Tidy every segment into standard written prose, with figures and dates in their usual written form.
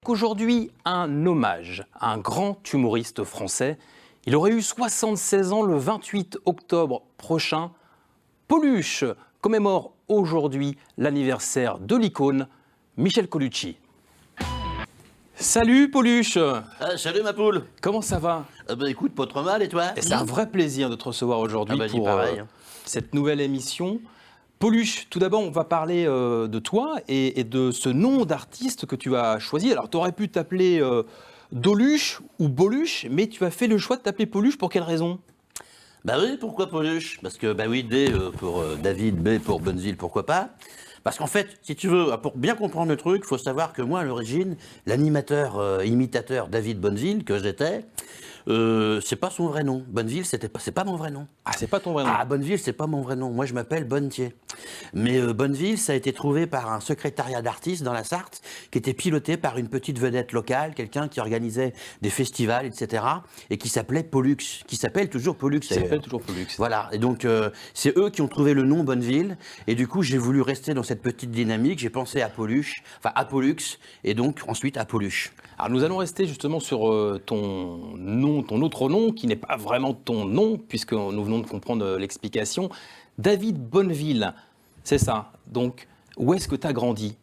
Aujourd'hui, un hommage à un grand humoriste français. Il aurait eu 76 ans le 28 octobre prochain. Pauluche commémore aujourd'hui l'anniversaire de l'icône Michel Colucci. Salut Pauluche. Salut ma poule. Comment ça va? Écoute, pas trop mal et toi? C'est un vrai plaisir de te recevoir aujourd'hui pour pareil. Cette nouvelle émission. Pauluche, tout d'abord, on va parler de toi et de ce nom d'artiste que tu as choisi. Alors, tu aurais pu t'appeler Doluche ou Boluche, mais tu as fait le choix de t'appeler Pauluche. Pour quelle raison? Bah oui, pourquoi Pauluche? Parce que, bah oui, D pour David, B pour Bonneville, pourquoi pas? Parce qu'en fait, si tu veux, pour bien comprendre le truc, il faut savoir que moi, à l'origine, l'animateur, imitateur David Bonneville, que j'étais, c'est pas son vrai nom. Bonneville, c'est pas mon vrai nom. Ah, c'est pas ton vrai nom? Ah, Bonneville, c'est pas mon vrai nom. Moi, je m'appelle Bonnetier. Mais Bonneville, ça a été trouvé par un secrétariat d'artistes dans la Sarthe, qui était piloté par une petite vedette locale, quelqu'un qui organisait des festivals, etc., et qui s'appelait Pollux, qui s'appelle toujours Pollux. Qui s'appelle toujours Pollux. Voilà, et donc c'est eux qui ont trouvé le nom Bonneville, et du coup j'ai voulu rester dans cette petite dynamique, j'ai pensé à Pauluche, enfin à Pollux, et donc ensuite à Pauluche. Alors nous allons rester justement sur ton nom, ton autre nom, qui n'est pas vraiment ton nom, puisque nous venons de comprendre l'explication. David Bonneville, c'est ça. Donc, où est-ce que tu as grandi?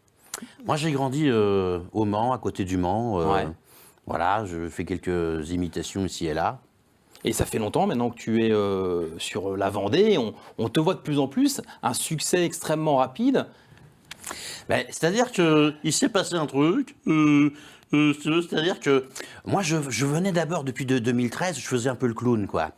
Moi j'ai grandi au Mans, à côté du Mans. Ouais. Voilà, je fais quelques imitations ici et là. Et ça fait longtemps maintenant que tu es sur la Vendée. On te voit de plus en plus. Un succès extrêmement rapide. Ben, c'est-à-dire qu'il s'est passé un truc. C'est-à-dire que moi, je venais d'abord depuis 2013, je faisais un peu le clown, quoi.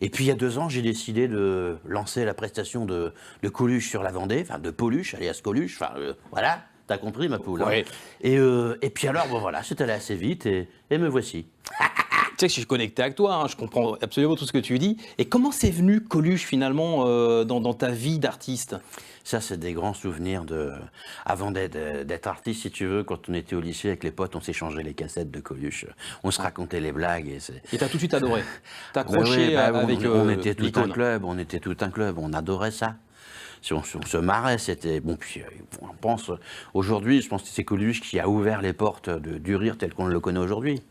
Et puis il y a 2 ans, j'ai décidé de lancer la prestation de Coluche sur la Vendée, enfin de Pauluche, alias Coluche, enfin voilà, t'as compris ma poule. Ouais. Hein. Et puis alors, bon voilà, c'est allé assez vite et me voici. Tu sais que je suis connecté avec toi, hein, je comprends absolument tout ce que tu dis. Et comment c'est venu Coluche finalement dans ta vie d'artiste? Ça, c'est des grands souvenirs avant d'être artiste, si tu veux. Quand on était au lycée avec les potes, on s'échangeait les cassettes de Coluche. On se racontait les blagues. Et t'as tout de suite adoré. T'as accroché avec on était tout un l'icône. club, on adorait ça. On se marrait, c'était... Bon, puis on pense... Aujourd'hui, je pense que c'est Coluche qui a ouvert les portes du rire tel qu'on le connaît aujourd'hui.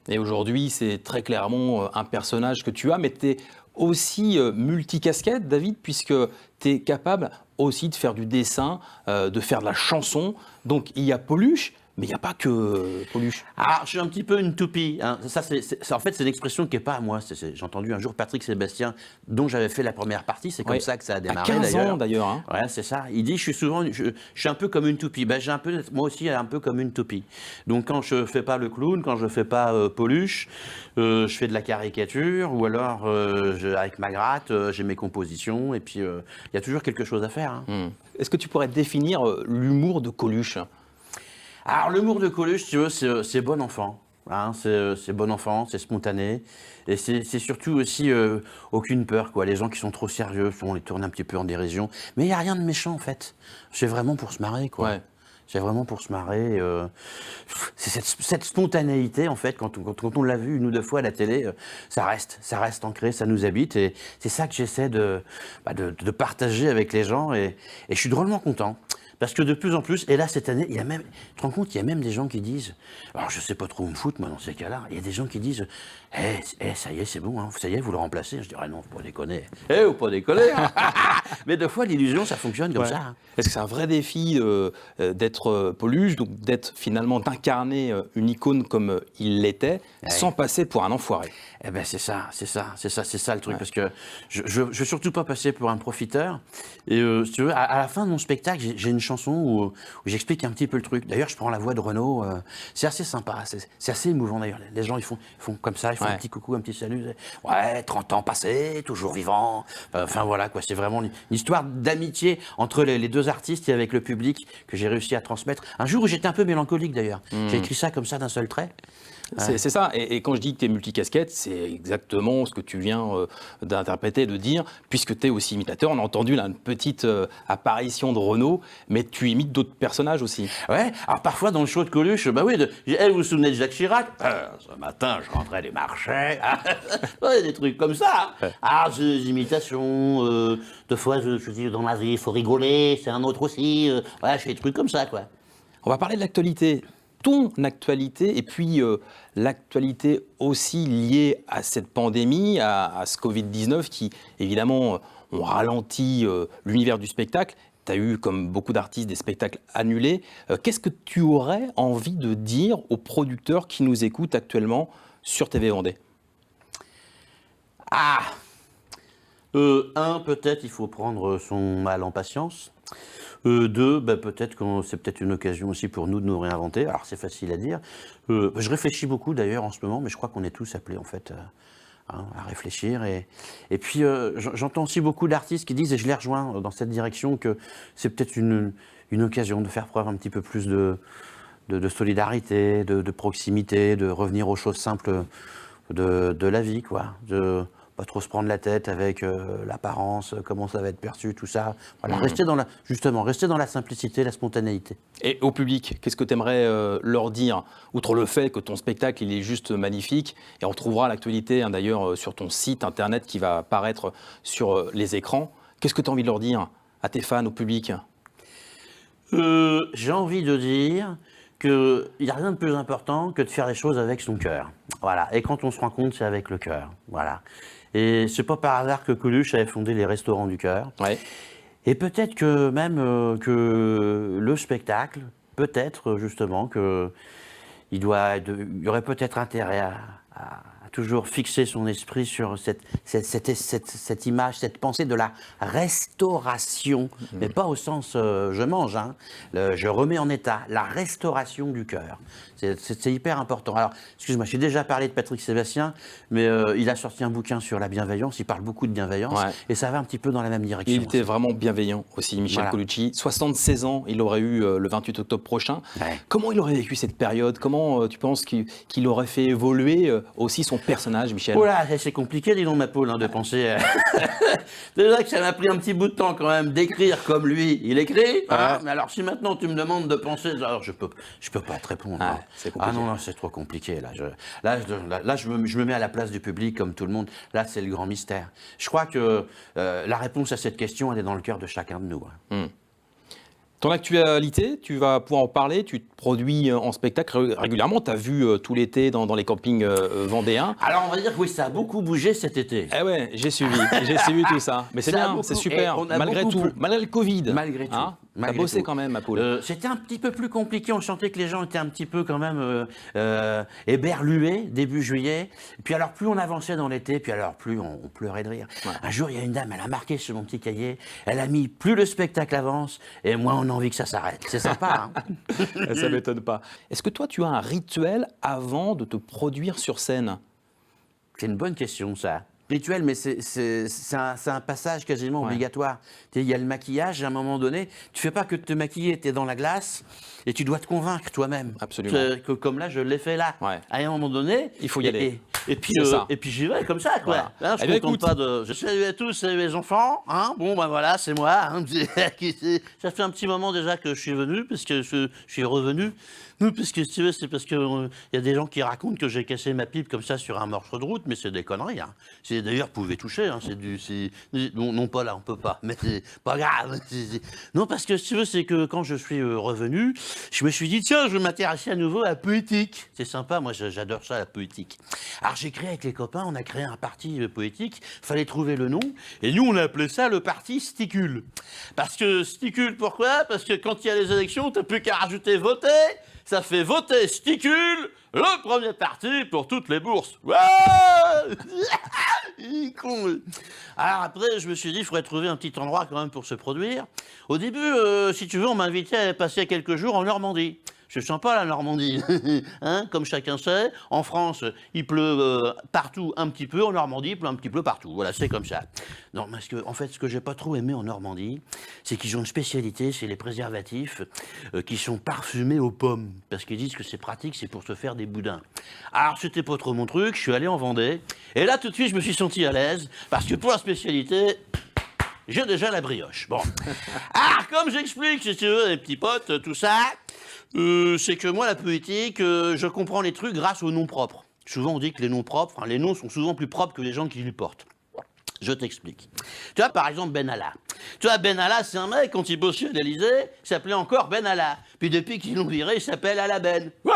Et aujourd'hui, c'est très clairement un personnage que tu as, mais tu es aussi multicasquette, David, puisque tu es capable aussi de faire du dessin, de faire de la chanson. Donc il y a Pauluche, mais il n'y a pas que Pauluche. Ah, je suis un petit peu une toupie. Hein. En fait, c'est une expression qui n'est pas à moi. J'ai entendu un jour Patrick Sébastien, dont j'avais fait la première partie. C'est comme ça que ça a démarré. À 15 ans d'ailleurs. Hein. Ouais, c'est ça. Il dit, je suis un peu comme une toupie. Ben, moi aussi, un peu comme une toupie. Donc, quand je fais pas le clown, quand je fais pas Pauluche, je fais de la caricature, ou alors avec ma gratte, j'ai mes compositions, et puis il y a toujours quelque chose à faire. Hein. Est-ce que tu pourrais définir l'humour de Coluche? Alors, l'humour de Coluche, tu veux, c'est bon enfant. Hein, c'est bon enfant, c'est spontané. Et c'est surtout aussi aucune peur, quoi. Les gens qui sont trop sérieux, on les tourne un petit peu en dérision. Mais il n'y a rien de méchant, en fait. C'est vraiment pour se marrer, quoi. Ouais. C'est vraiment pour se marrer. C'est cette spontanéité, en fait, quand on l'a vu 1 ou 2 fois à la télé, ça reste ancré, ça nous habite. Et c'est ça que j'essaie de partager avec les gens. Et je suis drôlement content. Parce que de plus en plus, et là cette année, tu te rends compte, il y a même des gens qui disent, alors je sais pas trop où me foutre moi dans ces cas-là, il y a des gens qui disent, ça y est, c'est bon, hein, ça y est, vous le remplacez. Je dirais non, faut pas déconner. Faut pas déconner. Hein. Mais 2 fois l'illusion, ça fonctionne comme ça. Hein. Est-ce que c'est un vrai défi d'être Pauluche, donc d'incarner une icône comme il l'était, sans passer pour un enfoiré? Eh ben c'est ça le truc, parce que je veux surtout pas passer pour un profiteur. Et si tu veux, à la fin de mon spectacle, j'ai une chanson où j'explique un petit peu le truc. D'ailleurs, je prends la voix de Renaud. C'est assez sympa, c'est assez émouvant d'ailleurs. Les gens ils font comme ça, ils font un petit coucou, un petit salut. Ouais, 30 ans passés, toujours vivant. Enfin voilà quoi, c'est vraiment une histoire d'amitié entre les 2 artistes et avec le public que j'ai réussi à transmettre. Un jour où j'étais un peu mélancolique d'ailleurs. J'ai écrit ça comme ça d'un seul trait. C'est ça, et quand je dis que tu es multicasquette, c'est exactement ce que tu viens d'interpréter, de dire, puisque tu es aussi imitateur. On a entendu là une petite apparition de Renaud, mais tu imites d'autres personnages aussi. Ouais, alors parfois dans le show de Coluche, bah oui, vous vous souvenez de Jacques Chirac? Ce matin, je rentrais des marchés, ouais, des trucs comme ça. Ouais. Ah, des imitations, 2 fois je dis dans la vie, il faut rigoler, c'est un autre aussi, ouais, je fais des trucs comme ça, quoi. On va parler de l'actualité. ton actualité et puis l'actualité aussi liée à cette pandémie, à ce Covid-19 qui, évidemment, ont ralenti l'univers du spectacle. Tu as eu, comme beaucoup d'artistes, des spectacles annulés. Qu'est-ce que tu aurais envie de dire aux producteurs qui nous écoutent actuellement sur TV Vendée? Peut-être il faut prendre son mal en patience. Deux, peut-être que c'est peut-être une occasion aussi pour nous de nous réinventer. Alors c'est facile à dire. Je réfléchis beaucoup d'ailleurs en ce moment, mais je crois qu'on est tous appelés en fait à réfléchir. Et puis j'entends aussi beaucoup d'artistes qui disent, et je les rejoins dans cette direction, que c'est peut-être une occasion de faire preuve un petit peu plus de solidarité, de proximité, de revenir aux choses simples de la vie, quoi. De pas trop se prendre la tête avec l'apparence, comment ça va être perçu, tout ça. Voilà, rester dans la simplicité, la spontanéité. Et au public, qu'est-ce que tu aimerais leur dire, outre le fait que ton spectacle il est juste magnifique, et on trouvera l'actualité d'ailleurs sur ton site internet qui va apparaître sur les écrans. Qu'est-ce que tu as envie de leur dire à tes fans, au public? J'ai envie de dire qu'il n'y a rien de plus important que de faire les choses avec son cœur. Voilà. Et quand on se rend compte, c'est avec le cœur. Voilà. Et c'est pas par hasard que Coluche avait fondé les Restaurants du Cœur. Ouais. Et peut-être que même que le spectacle, peut-être justement que il y aurait peut-être intérêt à toujours fixer son esprit sur cette image, cette pensée de la restauration, mais pas au sens je mange, hein, je remets en état, la restauration du cœur. C'est hyper important. Alors, excuse-moi, j'ai déjà parlé de Patrick Sébastien, mais il a sorti un bouquin sur la bienveillance, il parle beaucoup de bienveillance, et ça va un petit peu dans la même direction. Il était vraiment bienveillant aussi, Michel Colucci. 76 ans, il aurait eu le 28 octobre prochain. Ouais. Comment il aurait vécu cette période? Comment tu penses qu'il aurait fait évoluer aussi son personnage, Michel? Oula, c'est compliqué, dis donc, ma poule, de penser. Déjà que ça m'a pris un petit bout de temps quand même d'écrire comme lui, il écrit. Hein, mais alors, si maintenant tu me demandes de penser, alors je peux pas te répondre. Hein. Non, c'est trop compliqué. Là, je me mets à la place du public comme tout le monde. Là, c'est le grand mystère. Je crois que la réponse à cette question, elle est dans le cœur de chacun de nous. Hein. Ton actualité, tu vas pouvoir en parler, tu te produis en spectacle régulièrement, tu as vu tout l'été dans les campings vendéens. Alors on va dire que oui, ça a beaucoup bougé cet été. Eh ouais, j'ai suivi tout ça. Mais c'est bien, c'est super, malgré tout, malgré le Covid. Malgré tout. Hein, t'as bossé quand même, ma poule. C'était un petit peu plus compliqué, on sentait que les gens étaient un petit peu quand même éberlués début juillet. Et puis alors plus on avançait dans l'été, puis alors plus on pleurait de rire. Ouais. Un jour, il y a une dame, elle a marqué sur mon petit cahier, elle a mis plus le spectacle avance et moins on a envie que ça s'arrête. C'est sympa, hein. Ça m'étonne pas. Est-ce que toi, tu as un rituel avant de te produire sur scène? C'est une bonne question, ça. Rituel, mais c'est un passage quasiment obligatoire. Il y a le maquillage, à un moment donné, tu fais pas que te maquiller, tu es dans la glace et tu dois te convaincre toi-même. Absolument. Comme là, je l'ai fait là. Ouais. À un moment donné, il faut y aller. Et puis j'y vais comme ça, quoi. Voilà. Hein, je ne compte pas de. Je salue à tous, salut les enfants. Hein, bon, voilà, c'est moi. Hein. Ça fait un petit moment déjà que je suis venu, parce que je suis revenu. Non, parce que si tu veux, c'est parce qu'il y a des gens qui racontent que j'ai cassé ma pipe comme ça sur un morceau de route, mais c'est des conneries. Hein. D'ailleurs, vous pouvez toucher. Hein, non, pas là, on peut pas. Mais c'est pas grave. Non, parce que si tu veux, c'est que quand je suis revenu, je me suis dit, tiens, je vais m'intéresser à nouveau à la poétique. C'est sympa, moi j'adore ça, la poétique. Alors j'ai créé avec les copains, on a créé un parti poétique, fallait trouver le nom, et nous on a appelé ça le parti Sticule. Parce que Sticule, pourquoi? Parce que quand il y a les élections, t'as plus qu'à rajouter voter. Ça fait voter Sticule, le premier parti pour toutes les bourses. Ouais. Alors après, je me suis dit, il faudrait trouver un petit endroit quand même pour se produire. Au début, si tu veux, on m'a invité à passer quelques jours en Normandie. C'est sympa la Normandie, hein, comme chacun sait. En France, il pleut partout un petit peu, en Normandie, il pleut un petit peu partout. Voilà, c'est comme ça. Non, parce que, en fait, ce que j'ai pas trop aimé en Normandie, c'est qu'ils ont une spécialité, c'est les préservatifs qui sont parfumés aux pommes. Parce qu'ils disent que c'est pratique, c'est pour se faire des boudins. Alors, c'était pas trop mon truc, je suis allé en Vendée. Et là, tout de suite, je me suis senti à l'aise, parce que pour la spécialité, j'ai déjà la brioche. Bon. Alors, comme j'explique, si tu veux, les petits potes, tout ça... c'est que moi, la poétique, je comprends les trucs grâce aux noms propres. Souvent, on dit que les noms propres, les noms sont souvent plus propres que les gens qui les portent. Je t'explique. Tu vois, par exemple, Benalla. Tu vois, Benalla, c'est un mec, quand il bossait à l'Élysée, il s'appelait encore Benalla. Puis depuis qu'ils l'ont viré, il s'appelle Alaben. Ouais.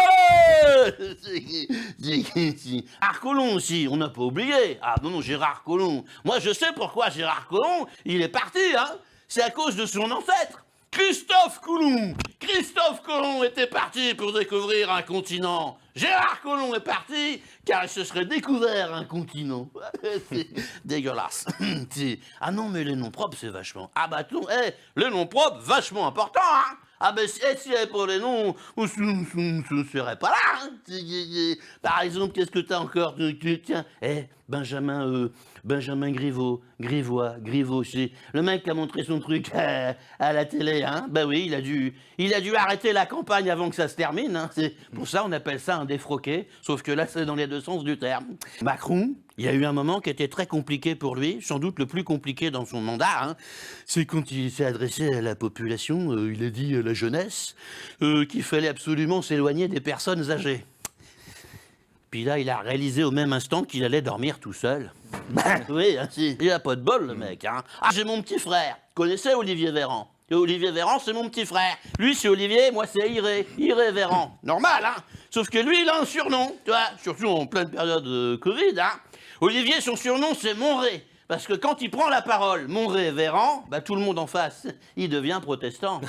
Gérard Collomb aussi, on n'a pas oublié. Ah non, Gérard Collomb. Moi, je sais pourquoi Gérard Collomb, il est parti, hein. C'est à cause de son ancêtre. Christophe Colomb. Christophe Colomb était parti pour découvrir un continent. Gérard Collomb est parti car il se serait découvert un continent. C'est dégueulasse. Ah non, mais les noms propres, c'est vachement... Ah bah non, les noms propres, vachement important, hein. Ah ben, s'il n'y avait pas les noms, on ne serait pas là. Hein. Par exemple, qu'est-ce que tu as encore? Tiens, Benjamin Griveaux, c'est le mec qui a montré son truc à la télé, hein. Ben oui, il a dû arrêter la campagne avant que ça se termine, hein. C'est pour ça on appelle ça un défroqué, sauf que là c'est dans les deux sens du terme. Macron, il y a eu un moment qui était très compliqué pour lui, sans doute le plus compliqué dans son mandat, hein. C'est quand il s'est adressé à la population, il a dit à la jeunesse qu'il fallait absolument s'éloigner des personnes âgées. Puis là, il a réalisé au même instant qu'il allait dormir tout seul. Oui, hein, il a pas de bol, le mec. Hein. Ah, j'ai mon petit frère. Vous connaissez Olivier Véran? Et Olivier Véran, c'est mon petit frère. Lui, c'est Olivier, moi, c'est Iré Véran. Normal, hein. Sauf que lui, il a un surnom, tu vois, surtout en pleine période de Covid, hein. Olivier, son surnom, c'est Monré. Parce que quand il prend la parole, Monré Véran, bah, tout le monde en face, il devient protestant.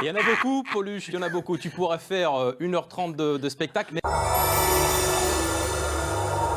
Il y en a beaucoup, Pauluche, il y en a beaucoup. Tu pourrais faire 1h30 de spectacle. Mais...